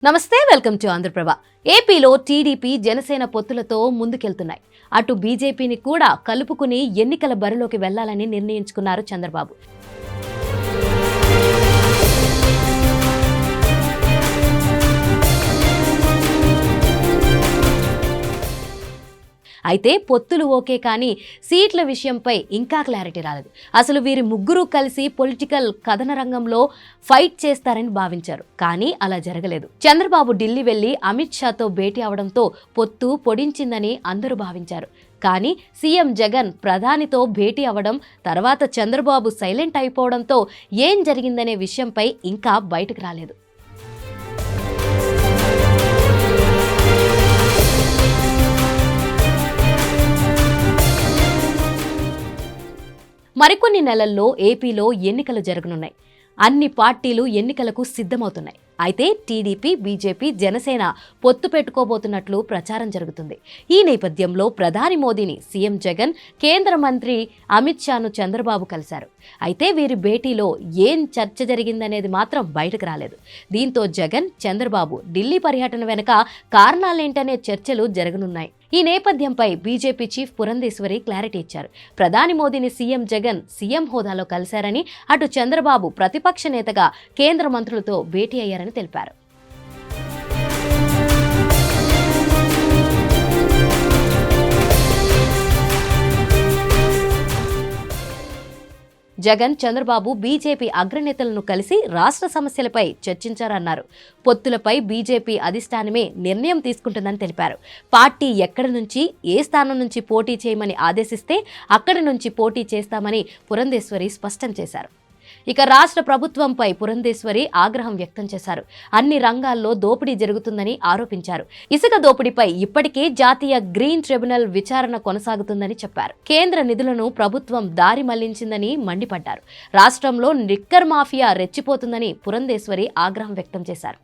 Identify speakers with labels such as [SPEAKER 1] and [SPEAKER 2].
[SPEAKER 1] నమస్తే, welcome to Andhraprabha. ఏపీలో TDP Janasena పొత్తులతో ముందుకెళ్తున్నాయి. అటు బీజేపీని కూడా కలుపుకుని ఎన్నికల బరిలోకి వెళ్లాలని నిర్ణయించుకున్నారు చంద్రబాబు. అయితే పొత్తులు ఓకే, కానీ సీట్ల విషయంపై ఇంకా క్లారిటీ రాలేదు. అసలు వీరి ముగ్గురు కలిసి పొలిటికల్ కథన రంగంలో ఫైట్ చేస్తారని భావించారు, కానీ అలా జరగలేదు. చంద్రబాబు ఢిల్లీ వెళ్లి అమిత్ షాతో భేటీ అవడంతో పొత్తు పొడించిందని అందరూ భావించారు. కానీ సీఎం జగన్ ప్రధానితో భేటీ అవడం, తర్వాత చంద్రబాబు సైలెంట్ అయిపోవడంతో ఏం జరిగిందనే విషయంపై ఇంకా బయటకు రాలేదు. మరికొన్ని నెలల్లో ఏపీలో ఎన్నికలు జరగనున్నాయి. అన్ని పార్టీలు ఎన్నికలకు సిద్ధమవుతున్నాయి. అయితే టీడీపీ, బీజేపీ, జనసేన పొత్తు పెట్టుకోబోతున్నట్లు ప్రచారం జరుగుతుంది. ఈ నేపథ్యంలో ప్రధాని మోదీని సీఎం జగన్, కేంద్ర మంత్రి అమిత్ షాను చంద్రబాబు కలిశారు. అయితే వీరి భేటీలో ఏం చర్చ జరిగిందనేది మాత్రం బయటకు రాలేదు. దీంతో జగన్, చంద్రబాబు ఢిల్లీ పర్యటన వెనుక కారణాలేంటనే చర్చలు జరగనున్నాయి. ఈ నేపథ్యంపై బీజేపీ చీఫ్ పురంధేశ్వరి క్లారిటీ ఇచ్చారు. ప్రధాని మోదీని సీఎం జగన్ సీఎం హోదాలో కలిశారని, అటు చంద్రబాబు ప్రతిపక్ష నేతగా కేంద్ర మంత్రులతో భేటీ అయ్యారని తెలిపారు. జగన్, చంద్రబాబు బీజేపీ అగ్రనేతలను కలిసి రాష్ట్ర సమస్యలపై చర్చించారన్నారు. పొత్తులపై బీజేపీ అధిష్టానమే నిర్ణయం తీసుకుంటుందని తెలిపారు. పార్టీ ఎక్కడి నుంచి, ఏ స్థానం నుంచి పోటీ చేయమని ఆదేశిస్తే అక్కడి నుంచి పోటీ చేస్తామని పురంధేశ్వరి స్పష్టం చేశారు. ఇక రాష్ట్ర ప్రభుత్వంపై పురంధేశ్వరి ఆగ్రహం వ్యక్తం చేశారు. అన్ని రంగాల్లో దోపిడీ జరుగుతుందని ఆరోపించారు. ఇసుక దోపిడీపై ఇప్పటికే జాతీయ గ్రీన్ ట్రిబ్యునల్ విచారణ కొనసాగుతుందని చెప్పారు. కేంద్ర నిధులను ప్రభుత్వం దారి మళ్లించిందని మండిపడ్డారు. రాష్ట్రంలో లిక్కర్ మాఫియా రెచ్చిపోతుందని పురంధేశ్వరి ఆగ్రహం వ్యక్తం చేశారు.